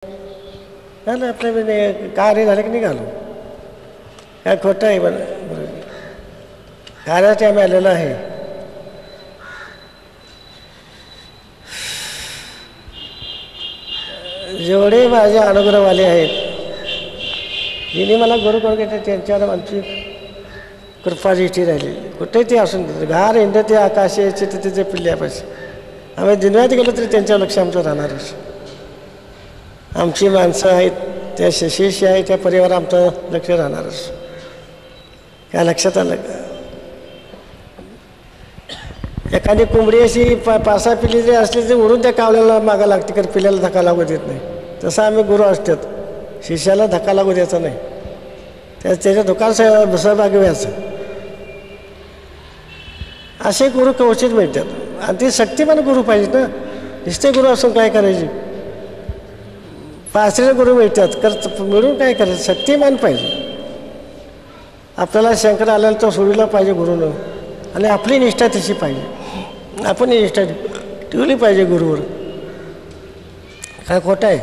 झालं आपल्या कार्य झालं की निघालो. काय खोटं आहे बरं, कार्यासाठी आम्ही आलेलो आहे. जेवढे माझे अनुग्रहवाले आहेत, जिने मला गुरु करून घेतले, त्यांच्यावर आमची कृपादृष्टी राहिली. कुठे ते असून घार इंद ते आकाश यायचे तिथे ते पिल्ल्यापाशी आम्ही दिनव्यात गेलो तरी त्यांच्यावर लक्ष आमचं राहणारच. आमची माणसं आहेत, त्या शिष्य आहे, त्या परिवार आमचं लक्ष राहणारच. काय लक्षात आलं का? एखादी कोंबडी अशी पासा पिल्ली जरी असली तरी उडून त्या कावल्याला मागा लागते, कारण पिल्ल्याला धक्का लागू देत नाही. तसं आम्ही गुरु असतात, शिष्याला धक्का लागू द्यायचा नाही, त्याच्या दुकान सहभागी व्हायचं. असे गुरु कवचित मिळतात. आणि ते शक्तिमान गुरु पाहिजेत ना, नुसते गुरु असून काय करायचे. पाचरे गुरु मिळतात, मिळून काय करायचं. शक्तिमान पाहिजे. आपल्याला शंकर आल्याला तो सोडीला पाहिजे गुरुनं, आणि आपली निष्ठा तशी पाहिजे. आपण निष्ठा ठेवली पाहिजे गुरुवर. काय खोटं आहे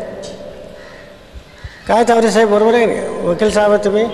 काय तावरे साहेब? बरोबर आहे, वकील साहेब आहे तुम्ही.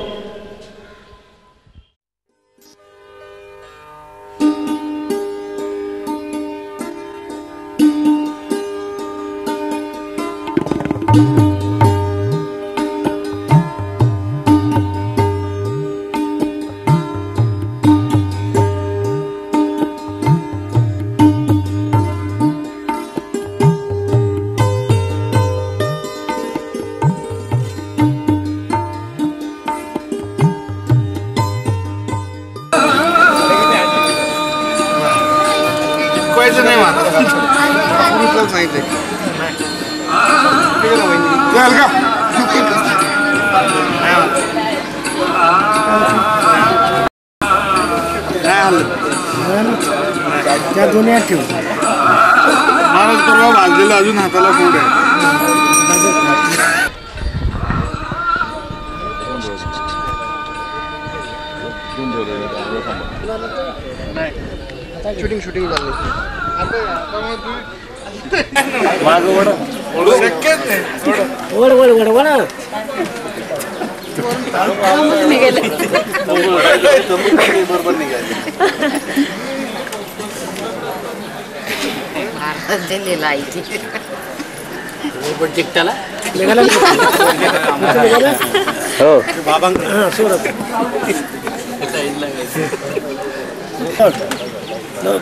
त्या दुनियात ठेव महाराज परवा भाजलेला अजून हाताला फोड आहे. शूटिंग झाली.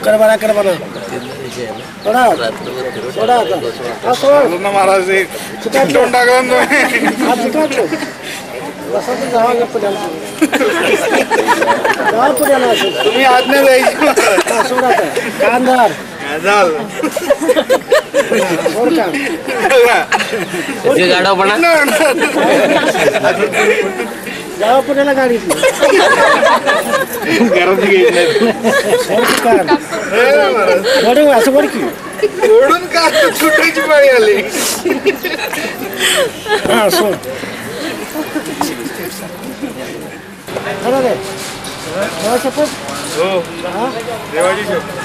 कर बरा महाराज तुम्ही आज्ञा द्यायची. कांदार जावा पुण्याला गाडी असं वर की ओढून का सुटायची पाळी आली. हा सोड खरं रे शपथ. हो देवाची शपथ.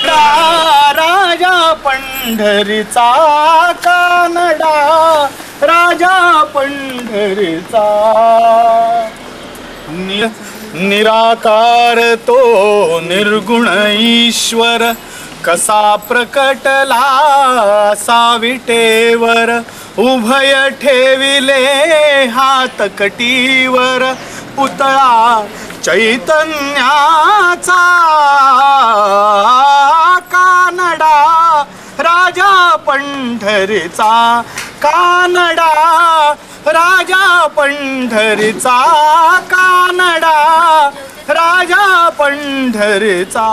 राजा पंढरीचा कानडा, राजा पंढरीचा निराकार तो निर्गुण ईश्वर, कसा प्रकटला साविटेवर, उभय ठेविले हात कटीवर, पुतळा चैतन्याचा कानडा, राजा पंढरीचा कानडा, राजा पंढरीचा कानडा, राजा पंढरीचा.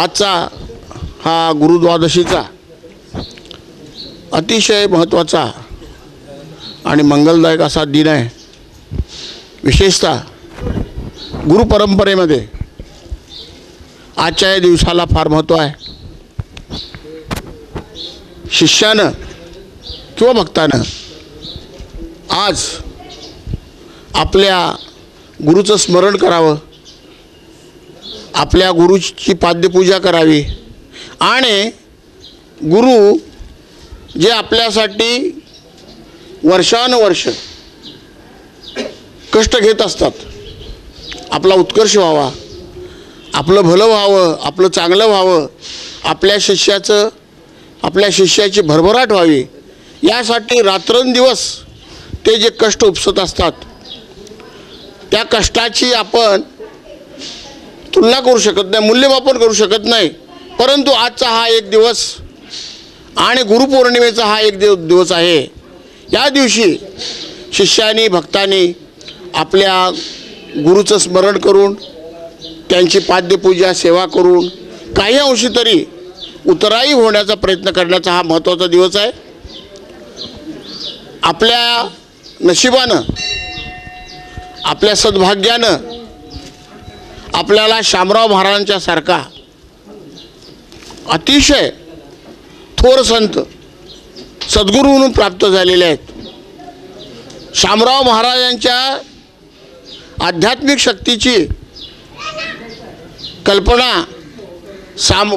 आजचा हा गुरुद्वादशीचा अतिशय महत्त्वाचा आणि मंगलदायक असा दिन आहे. विशेषतः गुरुपरंपरेमध्ये आजच्या या दिवसाला फार महत्त्व आहे. शिष्यानं किंवा भक्तानं आज आपल्या गुरुचं स्मरण करावं, आपल्या गुरुची पाद्यपूजा करावी आणि गुरु जे आपल्यासाठी वर्षानुवर्ष कष्ट घेत असतात, आपला उत्कर्ष व्हावा, आपलं भलं व्हावं, आपलं चांगलं व्हावं, आपल्या शिष्याची भरभराट व्हावी, यासाठी रात्रंदिवस ते जे कष्ट उपसत असतात, त्या कष्टाची आपण तुलना करू शकत नाही, मूल्यमापन करू शकत नाही. परंतु आजचा हा एक दिवस आणि गुरुपौर्णिमेचा हा एक दिवस आहे. या दिवशी शिष्यांनी भक्तांनी आपल्या गुरुचं स्मरण करून त्यांची पाद्यपूजा सेवा करून काही अंशी तरी उतराई होण्याचा प्रयत्न करण्याचा हा महत्त्वाचा दिवस आहे. आपल्या नशिबानं, आपल्या सद्भाग्यानं आपल्याला शामराव महाराजांच्या सारखा अतिशय थोर संत सद्गुरू म्हणून प्राप्त झालेले आहेत. शामराव महाराजांच्या आध्यात्मिक शक्तीची कल्पना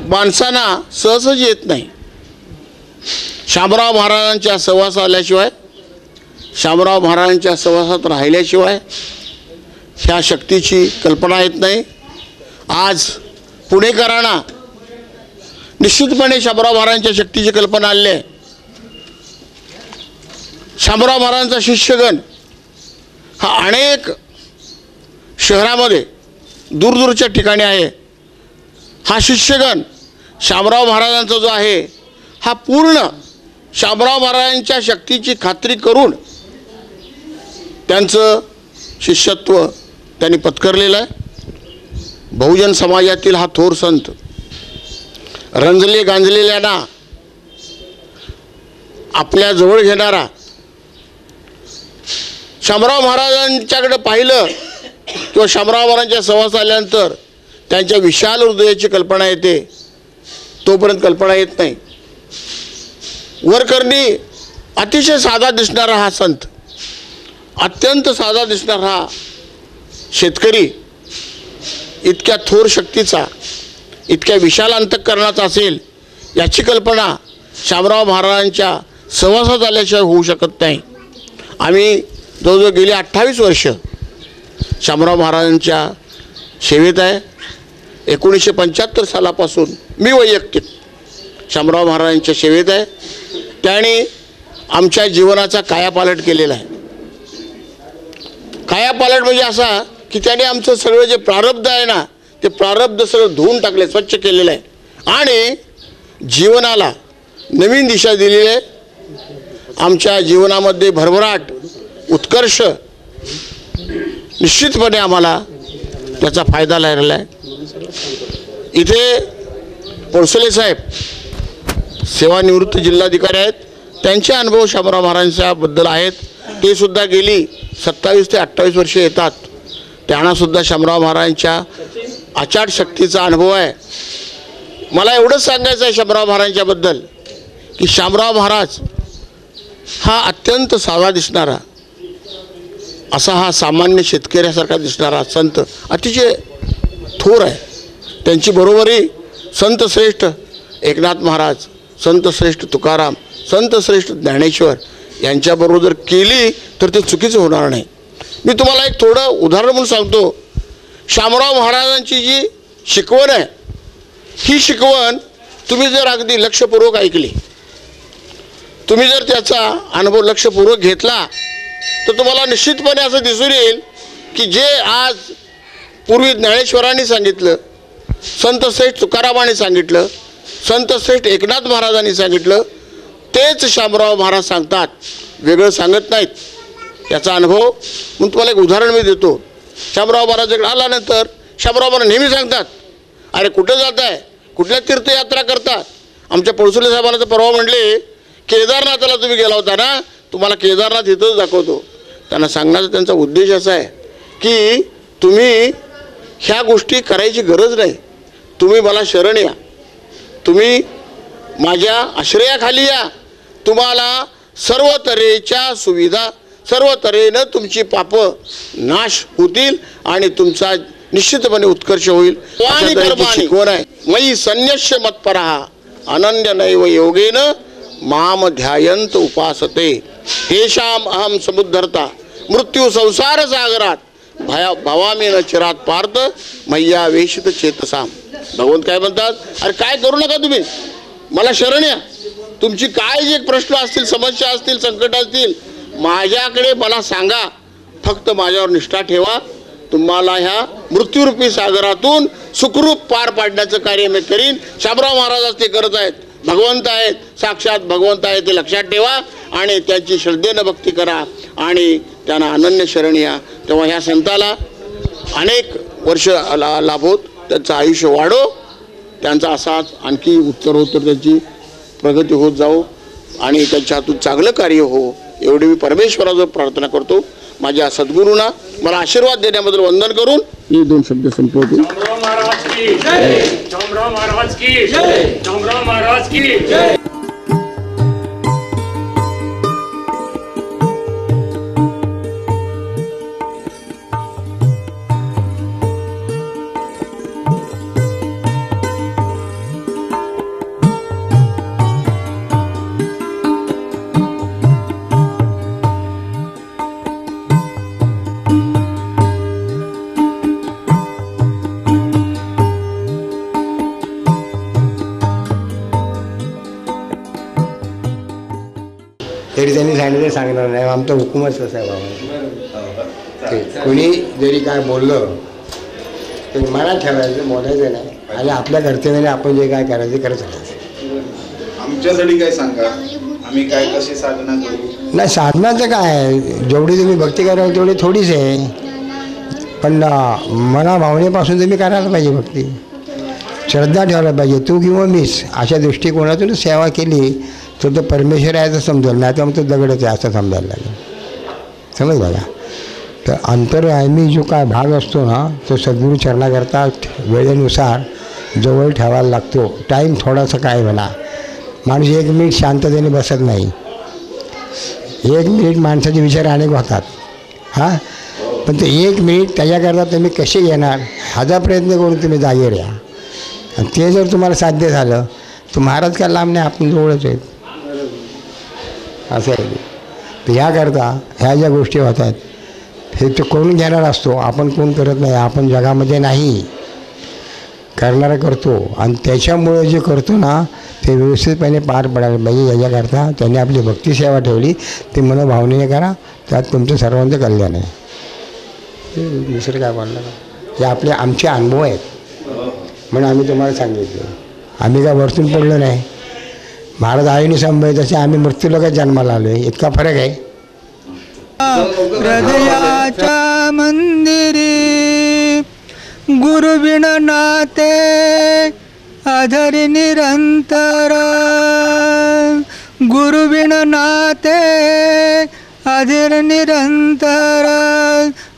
माणसांना सहजच येत नाही. शामराव महाराजांच्या सहवास आल्याशिवाय, शामराव महाराजांच्या सहवासात राहिल्याशिवाय ह्या शक्तीची कल्पना येत नाही. आज पुणेकरांना निश्चितपणे शामराव महाराजांच्या शक्तीची कल्पना आली आहे. शामराव महाराजांचा शिष्यगण हा अनेक शहरामध्ये दूरदूरच्या ठिकाणी आहे. हा शिष्यगण शामराव महाराजांचा जो आहे हा पूर्ण शामराव महाराजांच्या शक्तीची खात्री करून त्यांचं शिष्यत्व त्यांनी पत्करलेलं आहे. बहुजन समाजातील हा थोर संत रंजले गांजलेल्यांना आपल्या जवळ घेणारा, शामराव महाराजांच्याकडे पाहिलं किंवा शामराव महाराजांच्या सहवास आल्यानंतर त्यांच्या विशाल हृदयाची कल्पना येते, तोपर्यंत कल्पना येत नाही. वरकरणी अतिशय साधा दिसणारा हा संत, अत्यंत साधा दिसणारा हा शेतकरी इतक्या थोर शक्तीचा, इतक्या विशाल अंतःकरणाचा असेल याची कल्पना शामराव महाराजांच्या सहवासात आल्याशिवाय होऊ शकत नाही. आम्ही जवळजवळ गेली 28 वर्ष शामराव महाराजांच्या सेवेत आहे. 1975 सालापासून मी वैयक्तिक शामराव महाराजांच्या सेवेत आहे. त्याने आमच्या जीवनाचा कायापालट केलेला आहे. कायापालट म्हणजे असा की त्याने आमचं सगळं जे प्रारब्ध आहे ना, ते प्रारब्ध सगळं धुवून टाकले, स्वच्छ केलेलं आहे आणि जीवनाला नवीन दिशा दिलेली आहे. आमच्या जीवनामध्ये भरभराट, उत्कर्ष निश्चितपणे आम्हाला त्याचा फायदा लागलेला आहे. इथे पोळसले साहेब सेवानिवृत्त जिल्हाधिकारी आहेत. त्यांचे अनुभव शामराव महाराजांच्याबद्दल आहेत. ते सुद्धा गेली 27 ते 28 वर्षे येतात. त्यांनासुद्धा शामराव महाराजांच्या अचाट शक्तीचा अनुभव आहे. मला एवढंच सांगायचं आहे शामराव महाराजांच्याबद्दल की शामराव महाराज हा अत्यंत साधा दिसणारा असा हा सामान्य शेतकऱ्यासारखा दिसणारा संत अतिशय थोर आहे. त्यांची बरोबरी संत श्रेष्ठ एकनाथ महाराज, संत श्रेष्ठ तुकाराम, संत श्रेष्ठ ज्ञानेश्वर यांच्याबरोबर जर केली तर ते चुकीचं होणार नाही. मी तुम्हाला एक थोडं उदाहरण म्हणून सांगतो. शामराव महाराजांची जी शिकवण आहे, ही शिकवण तुम्ही जर अगदी लक्षपूर्वक ऐकली, तुम्ही जर त्याचा अनुभव लक्षपूर्वक घेतला तर तुम्हाला निश्चितपणे असं दिसून येईल की जे आज पूर्वी ज्ञानेश्वरांनी सांगितलं, संत श्रेष्ठ तुकारामांनी सांगितलं, संत श्रेष्ठ एकनाथ महाराजांनी सांगितलं, तेच शामराव महाराज सांगतात, वेगळं सांगत नाहीत. याचा अनुभव म्हणून तुम्हाला एक उदाहरण मी देतो. शामराव महाराजांकडे आल्यानंतर शामराव महाराज नेहमी सांगतात, अरे कुठं जात आहे, कुठल्या तीर्थयात्रा करतात? आमच्या पळसुले साहेबांना तर परवा म्हणले केदारनाथाला तुम्ही गेला होता ना, तुम्हाला केदारनाथ इथंच दाखवतो. त्यांना सांगण्याचा त्यांचा उद्देश असा आहे की तुम्ही ह्या गोष्टी करायची गरज नाही. तुम्ही मला शरण या, तुम्ही माझ्या आश्रयाखाली या. तुम्हाला सर्व तऱ्हेच्या सुविधा, सर्व तऱ्हेनं तुमची पापं नाश होतील आणि तुमचा निश्चितपणे उत्कर्ष होईल. शिकवण आहे. मयी संन्यस्य मत्परः अनन्य नैव योगेन माम ध्यायंत उपासते तेषाम अहम समुद्धरता मृत्यू संसार सागरात भवामी न चिरात पार्थ मय्या वेशित चेतसाम. भगवंत काय म्हणतात? अरे काय करू नका, तुम्ही मला शरण या. तुमची काय जे प्रश्न असतील, समस्या असतील, संकट असतील, माझ्याकडे मला सांगा. फक्त माझ्यावर निष्ठा ठेवा. तुम्हाला ह्या मृत्यूरूपी सागरातून सुखरूप पार पाडण्याचं कार्य मी करीन. शामराव महाराज ते करत आहेत. भगवंत आहेत, साक्षात भगवंत आहेत ते लक्षात ठेवा आणि त्यांची श्रद्धेनं भक्ती करा आणि त्यांना अनन्य शरण या. तेव्हा ह्या संताला अनेक वर्ष लाभोत, त्यांचं आयुष्य वाढो, त्यांचा असाच आणखी उत्तरोत्तर त्यांची प्रगती होत जाओ आणि त्यांच्या हातून चांगलं कार्य हो, एवढी मी परमेश्वराजवळ प्रार्थना करतो. माझ्या सद्गुरूंना मला आशीर्वाद देण्याबद्दल वंदन करून मी 2 शब्द संपवतो. शामराव महाराज की जय. शामराव महाराज की जय. शामराव महाराज की जय. तरी त्यांनी सांगितलं सांगणार नाही, आमचा हुकूमच तसा आहे बाबा. ते कोणी जरी काय बोललं तरी मनात ठेवायचं, बोलायचं नाही आणि आपल्या कर्तव्याने आपण जे काय करायचं करत राहायचं. आमच्यासाठी काय सांगा, आम्ही काय कशी साधना करू? नाही, साधनाचं काय आहे, जेवढी तुम्ही भक्ती कराल तेवढी थोडीच आहे, पण मना भावनेपासून तुम्ही करायला पाहिजे भक्ती. श्रद्धा ठेवायला पाहिजे. तू किंवा मीच अशा दृष्टिकोनातून सेवा केली तर तो परमेश्वर आहे असं समजेल, नाही तर मग तो दगडच आहे असं समजायला लागेल. समजलं का? तर अंतर्यामी जो काय भाग असतो ना, तो सद्गुरू चरणाकरता वेळेनुसार जवळ ठेवायला लागतो. टाईम थोडासा काय म्हणा, माणूस 1 मिनिट शांततेने बसत नाही. 1 मिनिट माणसाचे विचार अनेक होतात. हां, पण ते 1 मिनिट त्याच्याकरता तुम्ही कसे येणार ह्याचा प्रयत्न करून तुम्ही जागेवर या. आणि ते जर तुम्हाला साध्य झालं तर महाराज काय लांब नाही, आपण जवळच आहेत. असं आहे. तर याकरता ह्या ज्या गोष्टी होतात हे तो करून घेणार असतो, आपण कोण करत नाही. आपण जगामध्ये नाही, करणारा करतो आणि त्याच्यामुळे जे करतो ना ते व्यवस्थितपणे पार पडायला पाहिजे. याच्याकरता त्यांनी आपली भक्तिसेवा ठेवली, ते मनोभावनेने करा, त्यात तुमचं सर्वांचं कल्याण आहे. दुसरं काय बोलणार, हे आमचे अनुभव आहेत म्हणून आम्ही तुम्हाला सांगितलं. आम्ही काय वरतून पडलो नाही. महाराज आईने सांभाळले तसे आम्ही मृत्यूला जन्माला आलो आहे, इतका फरक आहे. हृदयाच्या मंदिरी गुरुविण नाते आधरी निरंतर, गुरुविण नाते आधर निरंतर,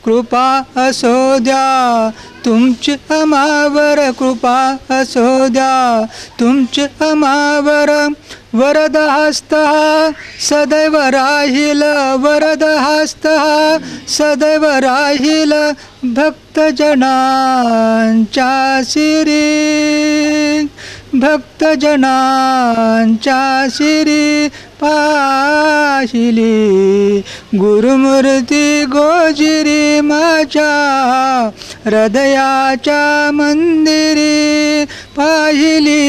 कृपा असो द्या तुमची आम्हावर, कृपा असो द्या तुमची आम्हावर. वरद हस्त सदैव राहील, वरद हस्त सदैव राहील भक्तजनांच्या शिरी, भक्तजनांच्या शिरी पाहिली. गुरुमूर्ती गोजिरी माझ्या हृदयाच्या मंदिरी पाहिली.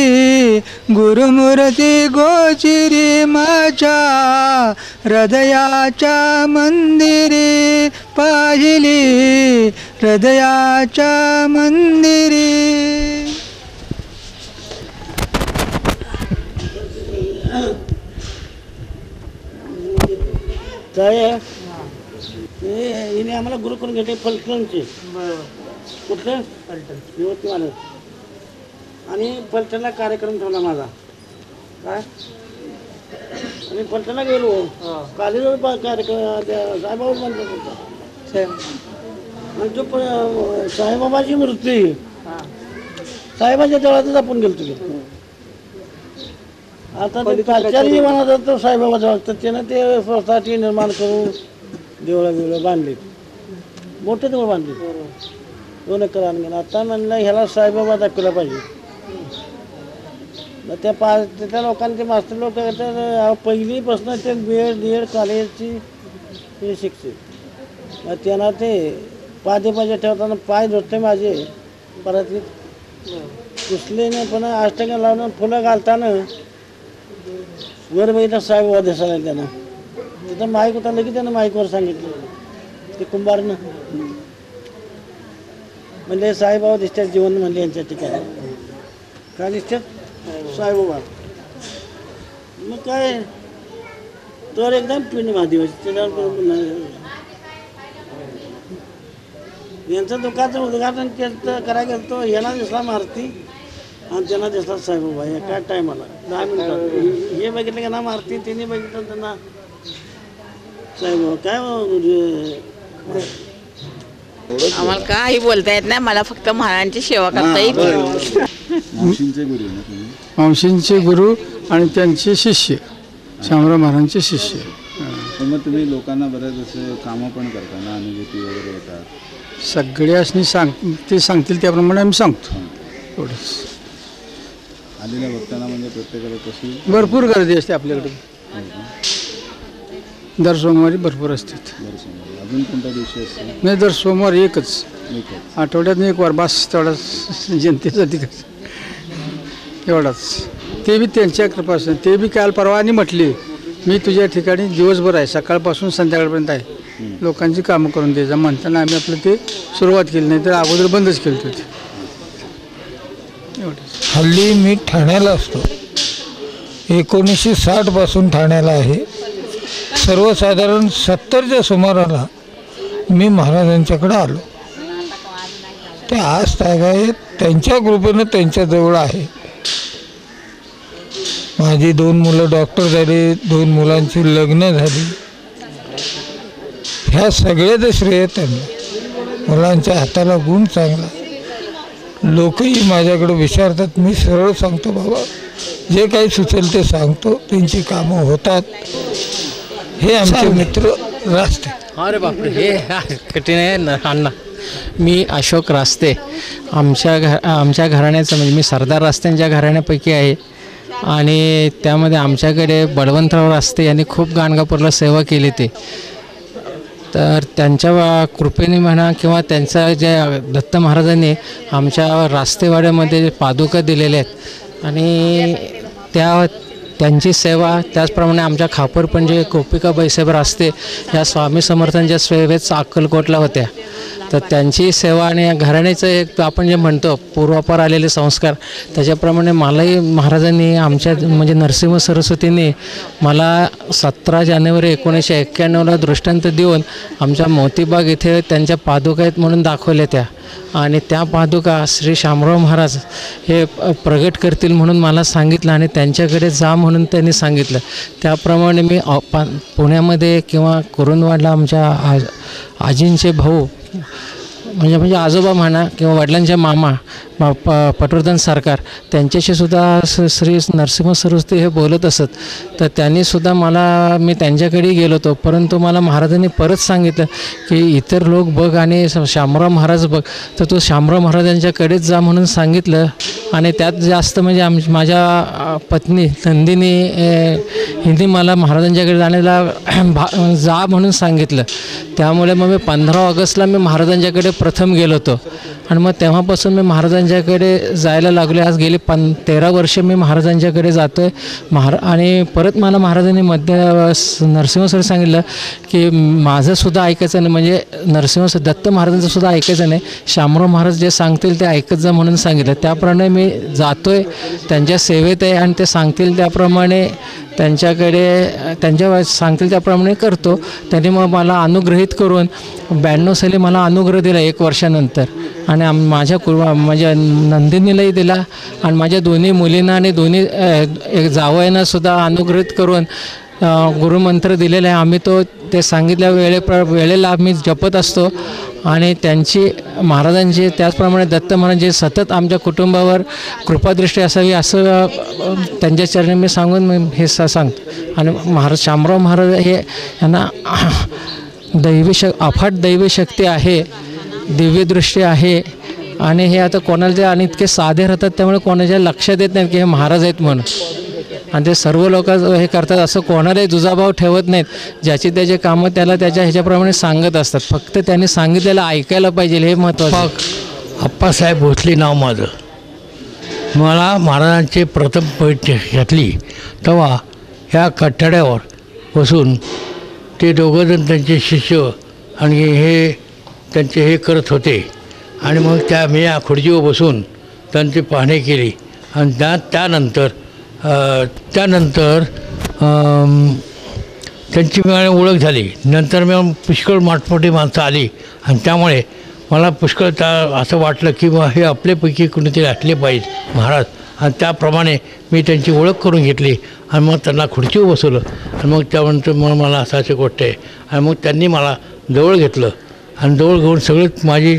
गुरुमूर्ती गोजिरी माझ्या हृदयाच्या मंदिरी पाहिली, हृदयाच्या मंदिरी. हिने आम्हाला गुरु करून घेते फलटणचे. कुठलं? फलटण. आणि पलटणला कार्यक्रम ठेवला माझा काय आणि पलटणला गेलो कॉलेजवर कार्यक्रम साईबाबा मंदिर होता आणि तो साईबाबाची मूर्ती साहेबांच्या देवळातच आपण गेलो तुझे आता ते प्राचार्य म्हणत तो साईबाबाच्या वागतात त्यानं ते स्वतःची निर्माण करून देवळं बांधली मोठे देवळ बांधले 2 एकर आणून आता म्हणलं ह्याला साईबाबा दाखवला पाहिजे मग त्या लोकांचे मास्टर लोक तर पहिलीपासून ते B.Ed कॉलेजची हे शिक्षक मग त्यांना ते पादे ठेवताना पाय धुतले माझे परत कुसलेने पण अष्टंग लावून फुलं घालताना वर बघितलं साईबाबा दिसायला त्यानं तिथं माईक होता लगेच त्यानं माईकवर सांगितलं ते कुंभारनं म्हणजे साईबाबा दिसतात जीवन म्हणले यांच्या ठिकाणी काय दिसतात साईबाबा मग काय तर एकदम पिंड महादेवाची त्याच्यावर यांचं दुकानाचं उद्घाटन केलं करायला गेलं तो यांना दिसला मारुती आणि त्यांना दिसला साईबाबा एका टायमाला 10 मिनिटात हे बघितलं की ना मारुती तिने बघितलं त्यांना साईबाबा काय आम्हाला काही बोलता येत नाही मला फक्त महाराजांची सेवा करता येते मावशींचे गुरु आणि त्यांचे शिष्य शामराव महाराजांचे शिष्य पण मग तुम्ही लोकांना बऱ्याच असे कामं पण करता ना अनुभूती वगैरे येतात सगळ्यासनी ते सांगतील त्याप्रमाणे आम्ही सांगतो एवढंच आलेल्या भक्तांना म्हणजे प्रत्येकाला कशी भरपूर गर्दी असते आपल्याकडे दर सोमवारी भरपूर असतात अजून कोणत्या दिवशी असते नाही दर सोमवार एकच आठवड्यात 1 वार बस तेवढाच जनतेसाठी एवढाच ते बी त्यांच्या कृपासून ते बी काल परवानी म्हटली मी तुझ्या ठिकाणी दिवसभर आहे सकाळपासून संध्याकाळपर्यंत आहे लोकांची कामं करून द्यायचं म्हणताना आम्ही आपलं ते सुरुवात केली नाही तर अगोदर बंदच केलं होते एवढंच हल्ली मी ठाण्याला असतो 1960 पासून ठाण्याला आहे सर्वसाधारण 70च्या सुमाराला मी महाराजांच्याकडे आलो ते आज तागायत त्यांच्या कृपेनं त्यांच्याजवळ आहे माझी 2 मुलं डॉक्टर झाले 2 मुलांची लग्न झाली ह्या सगळ्याचं श्रेय त्यांना मुलांच्या हाताला गुण चांगला लोकही माझ्याकडे विचारतात मी सरळ सांगतो बाबा जे काही सुचेल ते सांगतो त्यांची कामं होतात हे आमचे मित्र रास्ते अरे बापरे हे कठीण आहे अण्णा मी अशोक रास्ते आमच्या घराण्याचं म्हणजे मी सरदार रास्त्यांच्या घराण्यापैकी आहे आणि त्यामध्ये आमच्याकडे बळवंतराव रास्ते यांनी खूप गाणगापूरला सेवा केली ते तर त्यांच्या कृपेने म्हणा किंवा त्यांचा ज्या दत्त महाराजांनी आमच्या रास्तेवाड्यामध्ये पादुका दिलेल्या आहेत आणि त्यांची सेवा त्याचप्रमाणे आमच्या खापरपंजे गोपिकाबाई साहेब रास्ते या स्वामी समर्थांच्या सेवेत अक्कलकोटला होत्या तर त्यांची सेवा आणि घराण्याचं एक आपण जे म्हणतो पूर्वापार आलेले संस्कार त्याच्याप्रमाणे मलाही महाराजांनी आमच्या म्हणजे नरसिंह सरस्वतींनी मला 17 जानेवारी 1991ला दृष्टांत देऊन आमच्या मोतीबाग इथे त्यांच्या पादुका आहेत म्हणून दाखवल्या त्या आणि त्या पादुका श्री शामराव महाराज हे प्रगट करतील म्हणून मला सांगितलं आणि त्यांच्याकडे जा म्हणून त्यांनी सांगितलं त्याप्रमाणे मी पुण्यामध्ये किंवा कुरुंदवाडला आमच्या आजींचे भाऊ म्हणजे आजोबा म्हणा किंवा वडिलांचे मामा पटवर्धन सरकार त्यांच्याशी सुद्धा श्री नरसिंह सरस्वती हे बोलत असत तर त्यांनीसुद्धा मी त्यांच्याकडे गेलो होतो परंतु मला महाराजांनी परत सांगितलं की इतर लोक बघ आणि शामराव महाराज बघ तर तो शामराव महाराजांच्याकडेच जा म्हणून सांगितलं आणि त्यात जास्त म्हणजे माझ्या पत्नी नंदिनी हिने मला महाराजांच्याकडे जाण्याला जा म्हणून सांगितलं त्यामुळे मग मी 15 ऑगस्टला मी महाराजांच्याकडे प्रथम गेलो होतो आणि मग तेव्हापासून मी महाराजांच्याकडे जायला लागलो आज गेली 13 वर्ष मी महाराजांच्याकडे जातो आहे आणि परत मला महाराजांनी नरसिंह सर सांगितलं की माझंसुद्धा ऐकायचं नाही म्हणजे नरसिंह दत्त महाराजांचंसुद्धा ऐकायचं नाही शामराव महाराज जे सांगतील ते ऐकत जा म्हणून सांगितलं त्याप्रमाणे मी जातो आहे त्यांच्या सेवेत आहे आणि ते सांगतील त्याप्रमाणे त्यांच्या सांगतील त्याप्रमाणे करतो. त्यांनी मग मला अनुग्रहित करून 92 साली मला अनुग्रह दिला 1 वर्षानंतर. आणि माझ्या नंदिनीलाही दिला आणि माझ्या दोन्ही मुलींना आणि दोन्ही जावयांना सुद्धा अनुग्रहित करून गुरुमंत्र दिलेला आहे. आम्ही ते सांगितल्या वेळेला आम्ही जपत असतो. आणि त्यांची महाराजांची त्याचप्रमाणे दत्त महाराजांची सतत आमच्या कुटुंबावर कृपादृष्टी असावी असं त्यांच्या चरणी मी सांगून हे सांगतो. आणि महाराज शामराव महाराज हे यांना अफाट दैवी शक्ती आहे, दिव्यदृष्टी आहे. आणि हे आता कोणाला ते आणि इतके साधे राहतात त्यामुळे कोणाच्या लक्षात येत नाहीत की हे महाराज आहेत म्हणून. आणि ते सर्व लोक हे करतात असं कोणालाही दुजाभाव ठेवत नाहीत. ज्याची त्याची कामं त्याला त्याच्या ह्याच्याप्रमाणे सांगत असतात. फक्त त्यांनी सांगितलेलं ऐकायला पाहिजे हे महत्त्वाचं. अप्पासाहेब भोसले नाव माझं. मला महाराजांची प्रथम भेट घेतली तेव्हा ह्या कठड्यावर बसून ते दोघंजण त्यांचे शिष्य आणि हे त्यांचे हे करत होते. आणि मग मी या खुर्चीवर बसून त्यांची पाहणी केली. आणि त्यानंतर त्यांची मला ओळख झाली. नंतर मग पुष्कळ मोठमोठी माणसं आली आणि त्यामुळे मला पुष्कळ असं वाटलं की मग हे आपल्यापैकी कुणीतरी असले पाहिजे महाराज. आणि त्याप्रमाणे मी त्यांची ओळख करून घेतली आणि मग त्यांना खुर्चीवर बसवलं. आणि मग त्यानंतर मग मला अशी गोष्ट आहे. आणि मग त्यांनी मला जवळ घेतलं आणि जवळ घेऊन सगळं माझी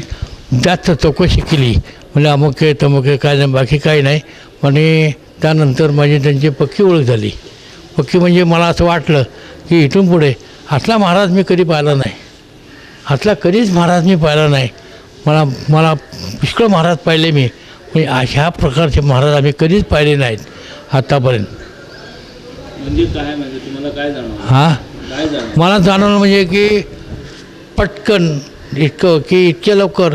जास्त चौकशी केली. म्हणजे अमुक आहे तमुक आहे काय नाही, बाकी काही नाही. आणि त्यानंतर माझी त्यांची पक्की ओळख झाली. पक्की म्हणजे मला असं वाटलं की इथून पुढे असला महाराज मी कधी पाहिला नाही. असला कधीच महाराज मी पाहिला नाही. मला पुष्कळ महाराज पाहिले मी, म्हणजे अशा प्रकारचे महाराज आम्ही कधीच पाहिले नाहीत आत्तापर्यंत. म्हणजे काय म्हणजे तुम्हाला काय जाणवलं? हां, मला जाणवलं म्हणजे की पटकन इतकं की इतक्या लवकर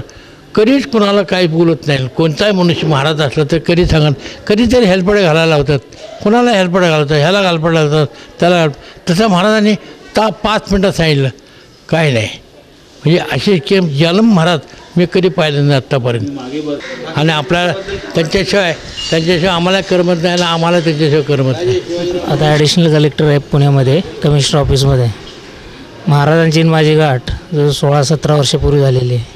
कधीच कुणाला काही बोलत नाही. कोणताही मनुष्य महाराज असला तर कधी सांगत कधीतरी हेलपडे घालायला लावतात. कुणाला हेलपडे घालतात, ह्याला घालपडे घालतात, त्याला. तसं महाराजांनी 5 मिनटात सांगितलं काय नाही. म्हणजे असे की जलम महाराज मी कधी पाहिलं नाही आत्तापर्यंत. आणि आपल्याला त्यांच्याशिवाय आम्हाला करमत नाही आणि आम्हाला त्यांच्याशिवाय करमत नाही. आता ॲडिशनल कलेक्टर आहे पुण्यामध्ये, कमिशनर ऑफिसमध्ये. महाराजांची माझी गाठ जवळ 16-17 वर्षापूर्वी झालेली आहे.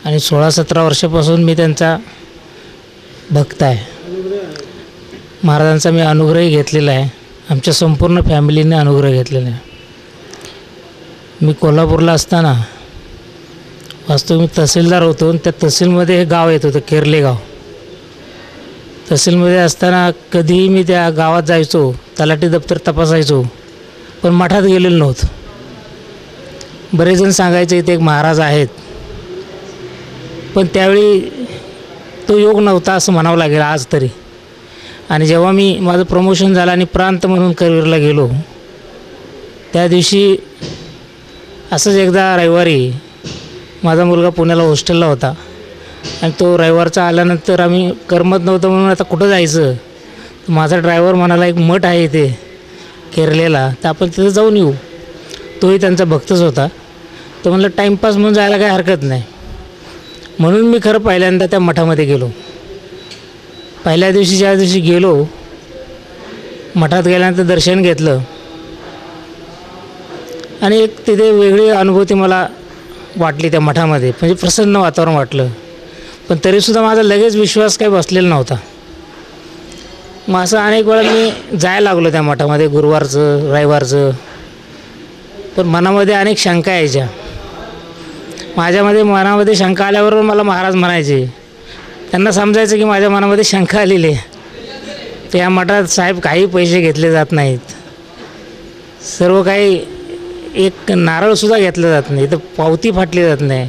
आणि 16-17 वर्षापासून मी त्यांचा भक्त आहे. महाराजांचा मी अनुग्रह घेतलेला आहे. आमच्या संपूर्ण फॅमिलीने अनुग्रह घेतलेला आहे. मी कोल्हापूरला असताना वास्तव मी तहसीलदार होतो. त्या तहसीलमध्ये हे गाव येत होतं, केरले गाव. तहसीलमध्ये असताना कधीही मी त्या गावात जायचो, तलाठी दप्तर तपासायचो, पण मठात गेलेलो नव्हतो. बरेच जण सांगायचे इथे एक महाराज आहेत, पण त्यावेळी तो योग नव्हता असं म्हणावं लागेल आज तरी. आणि जेव्हा मी माझं प्रमोशन झालं आणि प्रांत म्हणून करिअरला गेलो, त्या दिवशी असंच एकदा रविवारी माझा मुलगा पुण्याला हॉस्टेलला होता आणि तो रविवारचा आल्यानंतर आम्ही करमत नव्हतं म्हणून आता कुठं जायचं. माझा ड्रायव्हर म्हणाला एक मठ आहे इथे केरलेला, तर आपण तिथं जाऊन येऊ. तोही त्यांचा भक्तच होता. तो म्हणलं टाईमपास म्हणून जायला काही हरकत नाही. म्हणून मी खरं पहिल्यांदा त्या मठामध्ये गेलो. पहिल्या दिवशी ज्या दिवशी गेलो, मठात गेल्यानंतर दर्शन घेतलं आणि एक तिथे वेगळी अनुभूती मला वाटली त्या मठामध्ये. म्हणजे प्रसन्न वातावरण वाटलं. पण तरीसुद्धा माझा लगेच विश्वास काही बसलेला नव्हता. मग असं अनेक वेळा मी जायला लागलो त्या मठामध्ये, गुरुवारचं रविवारचं. पण मनामध्ये अनेक शंका यायच्या. मनामध्ये शंका आल्याबरोबर मला महाराज म्हणायचे. त्यांना समजायचं की माझ्या मनामध्ये शंका आलेली आहे. तर या मठात साहेब काही पैसे घेतले जात नाहीत, सर्व काही. एक नारळसुद्धा घेतलं जात नाही, तर पावती फाटली जात नाही.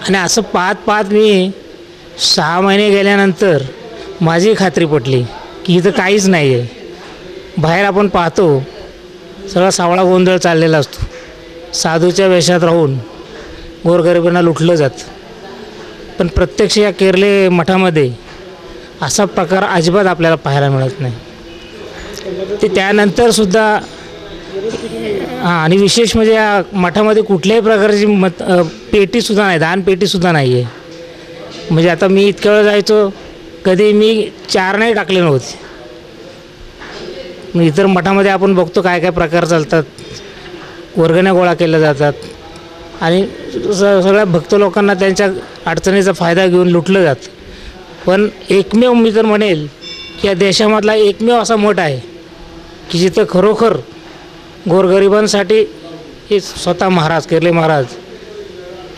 आणि असं पाहत मी 6 महिने गेल्यानंतर माझी खात्री पटली की इथं काहीच नाही आहे. बाहेर आपण पाहतो सगळा सावळा गोंधळ चाललेला असतो. साधूच्या वेशात राहून गोरगरिबांना लुटलं जातं. पण प्रत्यक्ष या केरले मठामध्ये असा प्रकार अजिबात आपल्याला पाहायला मिळत नाही. ते त्यानंतरसुद्धा आणि विशेष म्हणजे या मठामध्ये कुठल्याही प्रकारची पेटीसुद्धा नाही, दानपेटीसुद्धा नाही आहे. म्हणजे आता मी इतक्या वेळ जायचो, कधी मी 4 नाही टाकले नव्हते. इतर मठामध्ये आपण बघतो काय काय प्रकार चालतात, वर्गण्या गोळा केल्या जातात आणि सगळ्या भक्त लोकांना त्यांच्या अडचणीचा फायदा घेऊन लुटलं जातं. पण एकमेव मी तर म्हणेल की या देशामधला एकमेव असा मठ आहे की जिथं खरोखर गोरगरिबांसाठी हे स्वतः महाराज केरले महाराज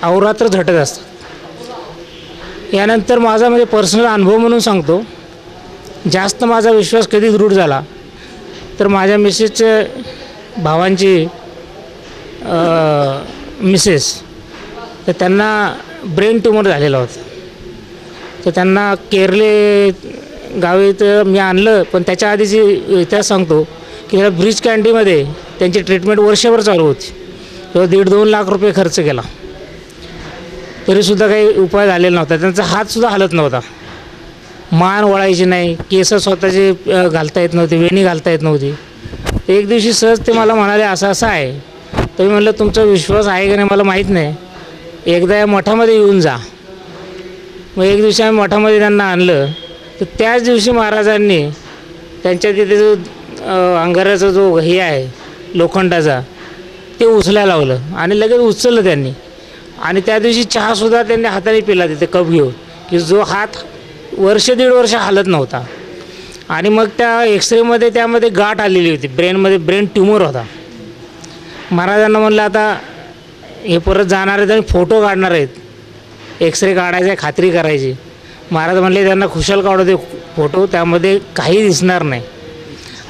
अहोरात्र झटत असतात. यानंतर माझा म्हणजे पर्सनल अनुभव म्हणून सांगतो, जास्त माझा विश्वास कधी दृढ झाला तर माझ्या मिसेसचे भावांची मिसेस, तर त्यांना ब्रेन ट्यूमर झालेला होता. तर त्यांना केरले गावी तर मी आणलं, पण त्याच्या आधीची इतिहास सांगतो की त्याला ब्रिज कॅन्टीमध्ये त्यांची ट्रीटमेंट वर्षभर चालू होती. तेव्हा 1.5-2 लाख रुपये खर्च केला, तरीसुद्धा काही उपाय झालेला नव्हता. त्यांचा हातसुद्धा हलत नव्हता, मान वळायची नाही, केस स्वतःचे घालता येत नव्हते, वेणी घालता येत नव्हती. एक दिवशी सहज ते मला म्हणाले असं असं आहे. तर मी म्हटलं तुमचा विश्वास आहे का नाही मला माहीत नाही, एकदा या मठामध्ये येऊन जा. मग एक दिवशी आम्ही मठामध्ये त्यांना आणलं, तर त्याच दिवशी महाराजांनी त्यांच्या तिथे जो अंगाराचा जो हे आहे लोखंडाचा ते उचलायला लावलं आणि लगेच उचललं त्यांनी. आणि त्या दिवशी चहासुद्धा त्यांनी हाताने पिला तिथे कप घेऊन, की जो हात 1-1.5 वर्ष हालत नव्हता. आणि मग त्या एक्सरेमध्ये त्यामध्ये गाठ आलेली होती, ब्रेनमध्ये ब्रेन ट्यूमर होता. महाराजांना म्हणलं आता हे परत जाणार आहेत आणि फोटो काढणार आहेत, एक्सरे काढायचा आहे, खात्री करायची. महाराज म्हणले त्यांना खुशाल काढू दे फोटो, त्यामध्ये काही दिसणार नाही.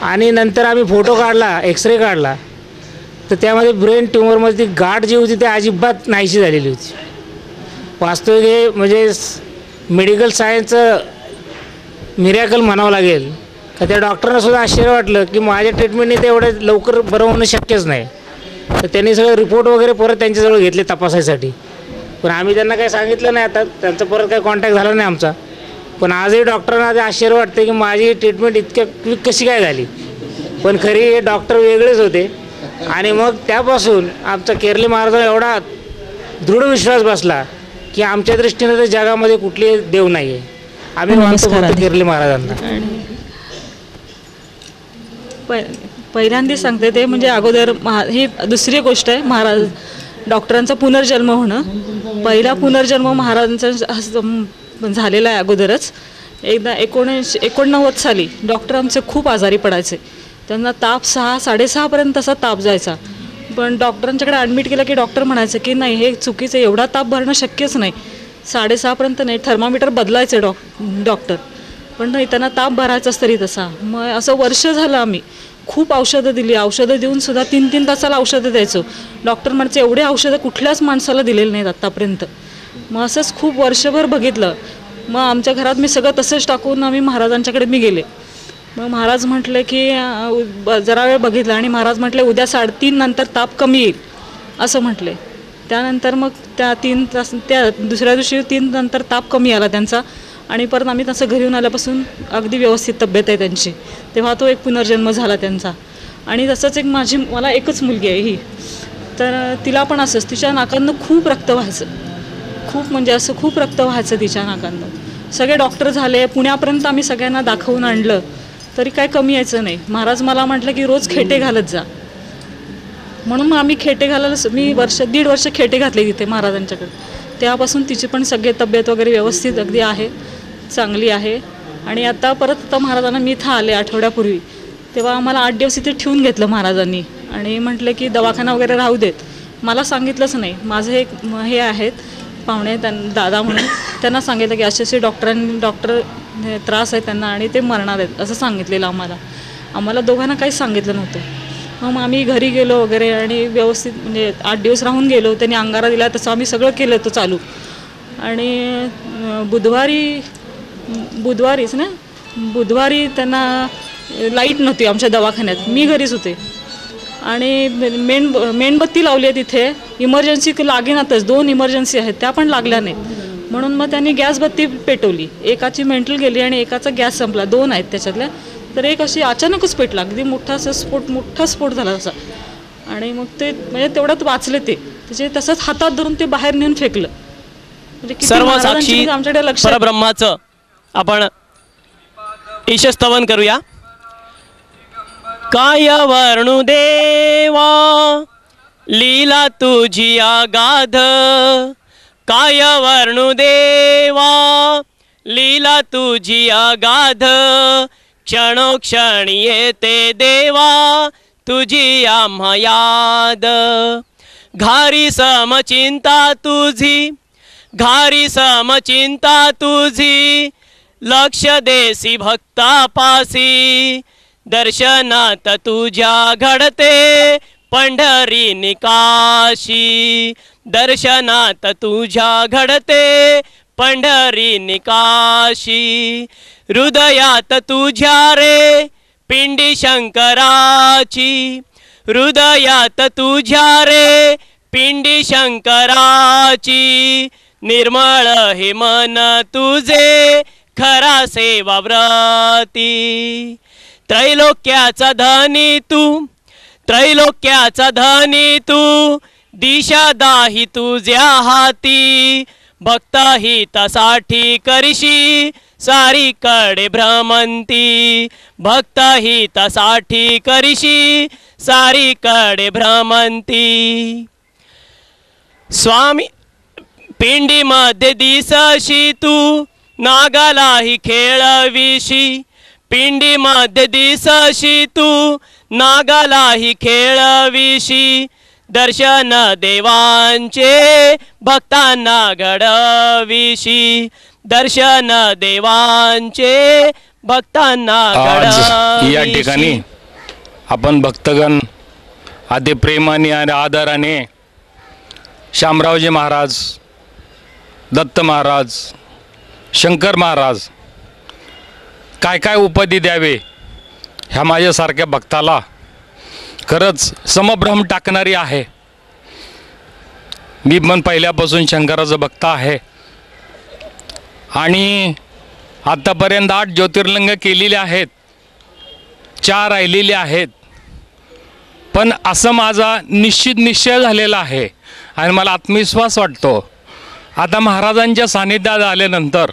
आणि नंतर आम्ही फोटो काढला, एक्सरे काढला, तर त्यामध्ये ब्रेन ट्यूमरमध्ये ती गाठ जी होती ती अजिबात नाहीशी झालेली होती. वास्तविक हे म्हणजे मेडिकल सायन्सचं मिरॅकल म्हणावं लागेल का. त्या डॉक्टरांनासुद्धा आश्चर्य वाटलं की माझ्या ट्रीटमेंटने ते एवढं लवकर बरं होणं शक्यच नाही. तर त्यांनी सगळे रिपोर्ट वगैरे परत त्यांच्याजवळ घेतले तपासायसाठी, पण आम्ही त्यांना काही सांगितलं नाही. आता त्यांचा परत काही कॉन्टॅक्ट झाला नाही आमचा. पण आजही डॉक्टरांना ते आश्चर्य वाटते की माझी ट्रीटमेंट इतक्या क्विक कशी काय झाली. पण खरी हे डॉक्टर वेगळेच होते. आणि मग त्यापासून आमचा केरले महाराजांना एवढा दृढ विश्वास बसला की आमच्या दृष्टीने तर जगामध्ये कुठली देव नाही आहे. आम्ही मानतो फक्त केरले महाराजांना. पहिल्यांदा सांगते ते म्हणजे अगोदर ही दुसरी गोष्ट आहे, महाराज डॉक्टरांचा पुनर्जन्म होणं. पहिला पुनर्जन्म महाराजांचा झालेला आहे अगोदरच. एकदा 1989 साली डॉक्टर आमचे खूप आजारी पडायचे. त्यांना ताप 6-6:30पर्यंत तसा ताप जायचा. पण डॉक्टरांच्याकडे ॲडमिट केलं की डॉक्टर म्हणायचं की नाही हे चुकीचं, एवढा ताप भरणं शक्यच नाही. 6:30पर्यंत नाही, थर्मामीटर बदलायचे डॉक्टर. पण नाही त्यांना ताप भरायचाच तरी तसा. मग असं वर्ष झालं आम्ही खूप औषधं दिली. औषधं देऊनसुद्धा 3-3 तासाला औषधं द्यायचो. डॉक्टर म्हणायचे एवढे औषधं कुठल्याच माणसाला दिलेले नाहीत आत्तापर्यंत. मग असंच खूप वर्षभर बघितलं. मग आमच्या घरात मी सगळं तसंच टाकून आम्ही महाराजांच्याकडे मी गेले. मग महाराज म्हटले की जरा वेळ बघितलं आणि महाराज म्हटले उद्या 3:30 नंतर ताप कमी येईल असं म्हटले. त्यानंतर मग त्या 3 तास त्या दुसऱ्या दिवशी 3 नंतर ताप कमी आला त्यांचा. आणि परत आम्ही तसं घरी येऊन आल्यापासून अगदी व्यवस्थित तब्येत आहे त्यांची. तेव्हा तो एक पुनर्जन्म झाला त्यांचा. आणि तसंच मला एकच मुलगी आहे ही, तर तिला पण असंच तिच्या नाकांनं खूप रक्त व्हायचं, खूप म्हणजे असं खूप रक्त व्हायचं तिच्या नाकांनं. सगळे डॉक्टर झाले, पुण्यापर्यंत आम्ही सगळ्यांना दाखवून आणलं तरी काय कमी यायचं नाही. महाराज मला म्हटलं की रोज खेटे घालत जा, म्हणून मग आम्ही खेटे घालायला मी 1.5 वर्ष खेटे घातले तिथे महाराजांच्याकडे. तेव्हापासून तिची पण सगळे तब्येत वगैरे व्यवस्थित अगदी आहे, चांगली आहे. आणि आता परत महाराजांना मी इथं आले आठवड्यापूर्वी, तेव्हा आम्हाला 8 दिवस इथे ठेवून घेतलं महाराजांनी आणि म्हटलं की दवाखाना वगैरे राहू देत. मला सांगितलंच नाही. माझे एक हे आहेत पाहुणे दादा म्हणून, त्यांना सांगितलं की असे डॉक्टर त्रास आहे त्यांना आणि ते मरणार आहेत असं सांगितलेलं आम्हाला दोघांना काहीच सांगितलं नव्हतं. मग आम्ही घरी गेलो वगैरे आणि व्यवस्थित म्हणजे 8 दिवस राहून गेलो. त्यांनी अंगारा दिला तसं आम्ही सगळं केलं तो चालू. आणि बुधवारी त्यांना लाईट नव्हती आमच्या दवाखान्यात, मी घरीच होते आणि मेणबत्ती लावली आहे तिथे. इमर्जन्सी लागेनातच, 2 इमर्जन्सी आहेत त्या पण लागल्या नाहीत. म्हणून मग त्यांनी गॅस बत्ती पेटवली. एकाची मेंटल गेली आणि एकाचा गॅस संपला, 2 आहेत त्याच्यातल्या. तर एक अशी अचानकच पेटला, अगदी मोठा स्फोट झाला असा. आणि मग ते म्हणजे तेवढ्यात वाचले ते, त्याचे तसंच हातात धरून ते बाहेर नेऊन फेकलं. म्हणजे सर्व साक्षी परब्रह्माचं आपण ईशस्तवन करूया. काय वर्णू देवा लीला तुझी अगाध, काय वर्णू देवा लीला तुझी अगाध, क्षणोक्षणी येते देवा तुझी आम्हा याद. घारी समचिंता तुझी, घारी समचिंता तुझी, लक्ष देसी भक्तापासी. दर्शनात तुझ्या घडते पंढरी निकाशी, दर्शनात तुझ्या घडते पंढरी निकाशी. हृदयात तुझ्या रे पिंडी शंकराची, हृदयात तुझ्या रे पिंडी शंकराची. निर्मळ हे मन तुझे खरा सेवा व्रती. त्रैलोक्याचा धनी तू, त्रैलोक्याचा धनी तू, दिशा दाही तुझ्या हाती. भक्त हितासाठी करशी सारीकडे भ्रमंती, भक्त हितासाठी करशी सारीकडे भ्रमंती. स्वामी पिंडीमध्ये दिसशी तू, नागालाही खेळविशी. पिंडीमध्ये दिसशी तू, नागालाही खेळविशी. दर्शन देवांचे भक्तांना घडविशी, दर्शन देवांचे भक्तांना घडविशी. या ठिकाणी आपण भक्तगण अति प्रेमाने आणि आदराने शामरावजी महाराज, दत्त महाराज, शंकर महाराज काय काय उपाधी द्यावे ह्या माझ्यासारख्या भक्ताला खरंच समभ्रम टाकणारी आहे. मी पण पहिल्यापासून शंकराचं भक्त आहे आणि आत्तापर्यंत 8 ज्योतिर्लिंग केलेले आहेत, 4 राहिलेले आहेत. पण असं माझा निश्चित निश्चय झालेला आहे आणि मला आत्मविश्वास वाटतो आता महाराजांच्या सानिध्यात आल्यानंतर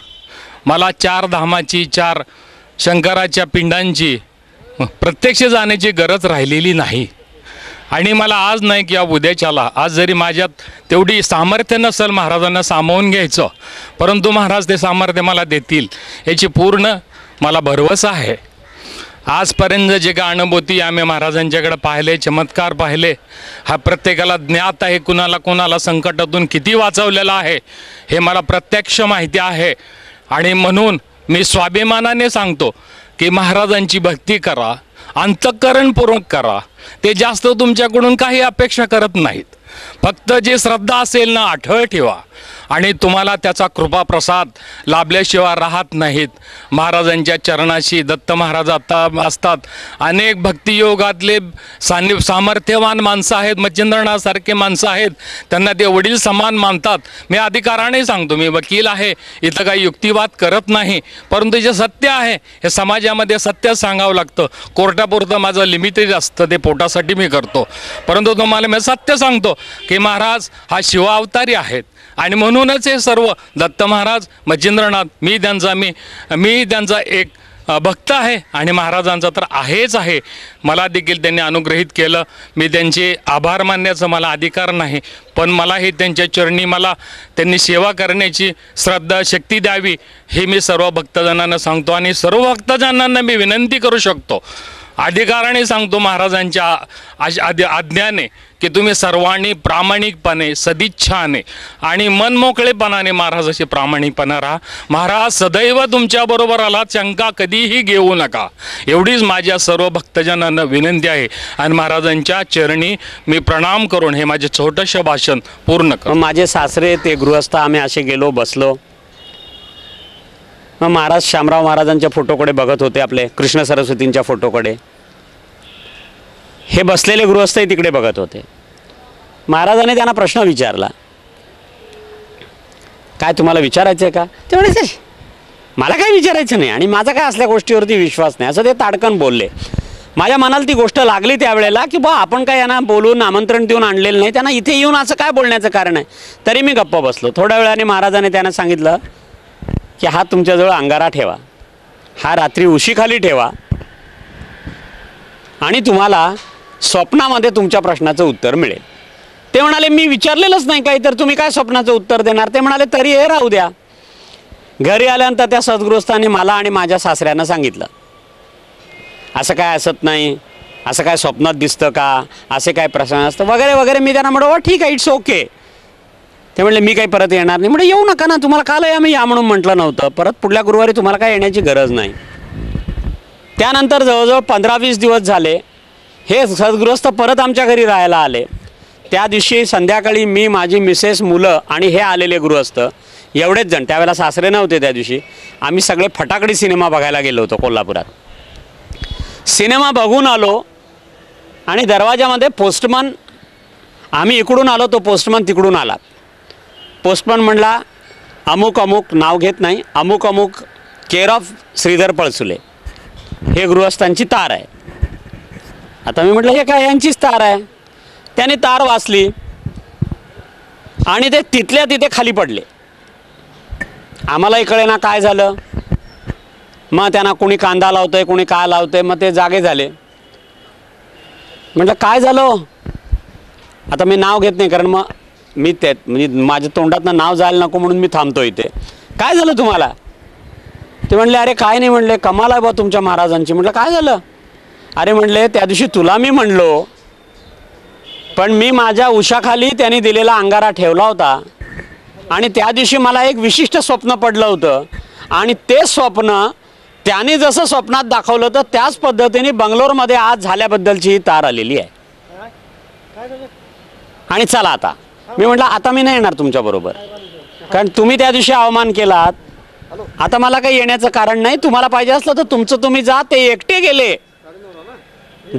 मला 4 धामाची, 4 शंकराच्या पिंडांची प्रत्यक्ष जाण्याची गरज राहिलेली नाही. आणि मला आज नाही किंवा उद्याच्याला, आज जरी माझ्यात तेवढी सामर्थ्य नसेल महाराजांना सामावून घ्यायचं, परंतु महाराज ते सामर्थ्य मला देतील याची पूर्ण मला भरवसा आहे. आजपर्यंत जे काय अनुभूती आम्ही महाराजांच्याकडे पाहिले, चमत्कार पाहिले, हा प्रत्येकाला ज्ञात आहे. कुणाला कोणाला संकटातून किती वाचवलेलं आहे हे मला प्रत्यक्ष माहिती आहे. आणि म्हणून मी स्वाभिमानाने सांगतो की महाराजांची भक्ती करा, अंतःकरणपूर्वक करा. ते जास्त तुमच्याकडून काही अपेक्षा करत नाहीत. फक्त जे श्रद्धा असेल ना अठळ ठेवा आणि तुम्हाला त्याचा कृपाप्रसाद लाभल्याशिवाय राहत नाहीत. महाराजांच्या चरणाशी दत्त महाराज आता असतात. अनेक भक्तियोगातले सामर्थ्यवान माणसं आहेत, मच्छिंद्रनाथसारखे माणसं आहेत, त्यांना ते वडील समान मानतात. मी अधिकाराने सांगतो, मी वकील आहे, इथं काही युक्तिवाद करत नाही, परंतु जे सत्य आहे हे समाजामध्ये सत्य सांगावं लागतं. कोर्टापुरतं माझं लिमिटेड असतं, ते पोटासाठी मी करतो. परंतु तुम्हाला मी सत्य सांगतो की महाराज हा शिवावतारी आहेत आणि म्हणूनच हे सर्व दत्त महाराज, मच्छिंद्रनाथ, मी त्यांचा एक भक्त आहे आणि महाराजांचा तर आहेच आहे. मला देखील त्यांनी अनुग्रहित केलं. मी त्यांचे आभार मानण्याचा मला अधिकार नाही, पण मलाही त्यांच्या चरणी मला त्यांनी सेवा करण्याची श्रद्धा शक्ती द्यावी हे मी सर्व भक्तजनांना सांगतो. आणि सर्व भक्तजनांना मी विनंती करू शकतो, अधिकाराने सांगतो महाराजांच्या आज्ञाने की तुम्ही सर्वांनी प्रामाणिकपणे, सदिच्छाने आणि मनमोकळेपणाने महाराजाशी प्रामाणिकपणे राहा. महाराज सदैव तुमच्याबरोबर आला, शंका कधीही घेऊ नका, एवढीच माझ्या सर्व भक्तजनांना विनंती आहे. आणि महाराजांच्या चरणी मी प्रणाम करून हे माझे छोटंसं भाषण पूर्ण करतो. माझे सासरे ते गृहस्थ, आम्ही असे गेलो, बसलो. मग महाराज शामराव महाराजांच्या फोटोकडे बघत होते, आपले कृष्ण सरस्वतींच्या फोटोकडे. हे बसलेले गृहस्थही तिकडे बघत होते. महाराजांनी त्यांना प्रश्न विचारला, काय तुम्हाला विचारायचं आहे का? ते म्हणाले मला काही विचारायचं नाही आणि माझा काय असल्या गोष्टीवरती विश्वास नाही, असं ते ताडकन बोलले. माझ्या मनाला ती गोष्ट लागली त्यावेळेला की बा आपण काय यांना बोलून आमंत्रण देऊन आणलेलं नाही, त्यांना इथे येऊन असं काय बोलण्याचं कारण आहे. तरी मी गप्प बसलो. थोड्या वेळाने महाराजांनी त्यांना सांगितलं की हा तुमच्याजवळ अंगारा ठेवा, हा रात्री उशीखाली ठेवा आणि तुम्हाला स्वप्नामध्ये तुमच्या प्रश्नाचं उत्तर मिळेल. ते म्हणाले मी विचारलेलंच नाही काही, तर तुम्ही काय स्वप्नाचं उत्तर देणार? ते म्हणाले तरी हे राहू द्या. घरी आल्यानंतर त्या सद्गृहस्थांनी मला आणि माझ्या सासऱ्यांना सांगितलं, असं काय असत नाही, असं काय स्वप्नात दिसतं का, असे काय प्रश्न असतं वगैरे वगैरे. मी त्यांना म्हणलं ठीक आहे, इट्स ओके. ते म्हणले मी काही परत येणार नाही. म्हणजे येऊ नका ना, तुम्हाला काल आम्ही या म्हणून म्हटलं नव्हतं, परत पुढल्या गुरुवारी तुम्हाला काय येण्याची गरज नाही. त्यानंतर जवळजवळ 15-20 दिवस झाले हे सद्गृहस्थ परत आमच्या घरी राहायला आले. त्या दिवशी संध्याकाळी मी, माझी मिसेस, मुलं आणि हे आलेले गृहस्थ एवढेच जण, त्यावेळेला सासरे नव्हते त्या दिवशी, आम्ही सगळे फटाकडी सिनेमा बघायला गेलो होतो कोल्हापुरात. सिनेमा बघून आलो आणि दरवाजामध्ये पोस्टमन, आम्ही इकडून आलो, तो पोस्टमन तिकडून आला. पोस्टमन म्हणला अमुक अमुक, नाव घेत नाही, अमुक अमुक केअर ऑफ श्रीधर पळसुले, हे गृहस्थांची तार आहे. आता मी म्हटलं हे काय, यांचीच तार आहे. त्याने तार वाचली आणि ते तिथल्या तिथे खाली पडले. आम्हालाही कळेना काय झालं. मग त्यांना कोणी कांदा लावतंय, कोणी काय लावतंय, मग ते जागे झाले. म्हटलं काय झालं? आता मी नाव घेत नाही, कारण मग मी ते म्हणजे माझ्या तोंडातनं नाव जायला नको म्हणून मी थांबतो इथे. काय झालं तुम्हाला? ते म्हणले अरे काय नाही, म्हणले कमाल आहे बा तुमच्या महाराजांची. म्हटलं काय झालं? अरे म्हणले त्या दिवशी तुला मी म्हणलो, पण मी माझ्या उशाखाली त्यांनी दिलेला अंगारा ठेवला होता आणि त्या दिवशी मला एक विशिष्ट स्वप्न पडलं होतं आणि ते स्वप्न त्याने जसं स्वप्नात दाखवलं होतं त्याच पद्धतीने बंगलोरमध्ये आज झाल्याबद्दलची ही तार आलेली आहे. आणि चला आता, मी म्हटलं आता मी नाही येणार तुमच्याबरोबर, कारण तुम्ही त्या दिवशी अवमान केलात. आता मला काही येण्याचं कारण नाही. तुम्हाला पाहिजे असलं तर तुमचं तुम्ही जा. ते एकटे गेले,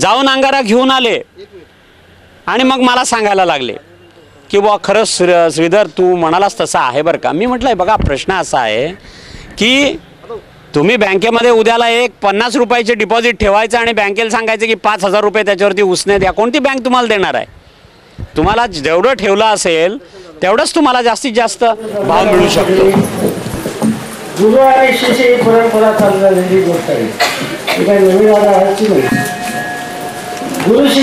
जाऊन अंगारा घेऊन आले आणि मग मला सांगायला लागले की बुवा खरंच श्रीधर तू म्हणालास तसं आहे बरं का. मी म्हटलं बघा प्रश्न असा आहे की तुम्ही बँकेमध्ये उद्याला एक 50 रुपयाचे डिपॉझिट ठेवायचं आणि बँकेला सांगायचं की 5,000 रुपये त्याच्यावरती उसने द्या. कोणती बँक तुम्हाला देणार आहे? तुम्हाला जेवढं ठेवलं असेल तेवढंच तुम्हाला जास्तीत जास्त भाव मिळू शकतो. गुरु आणि शिष्य ही परंपरा चाललेली गोष्ट आहे. नवीन गुरु शिष्य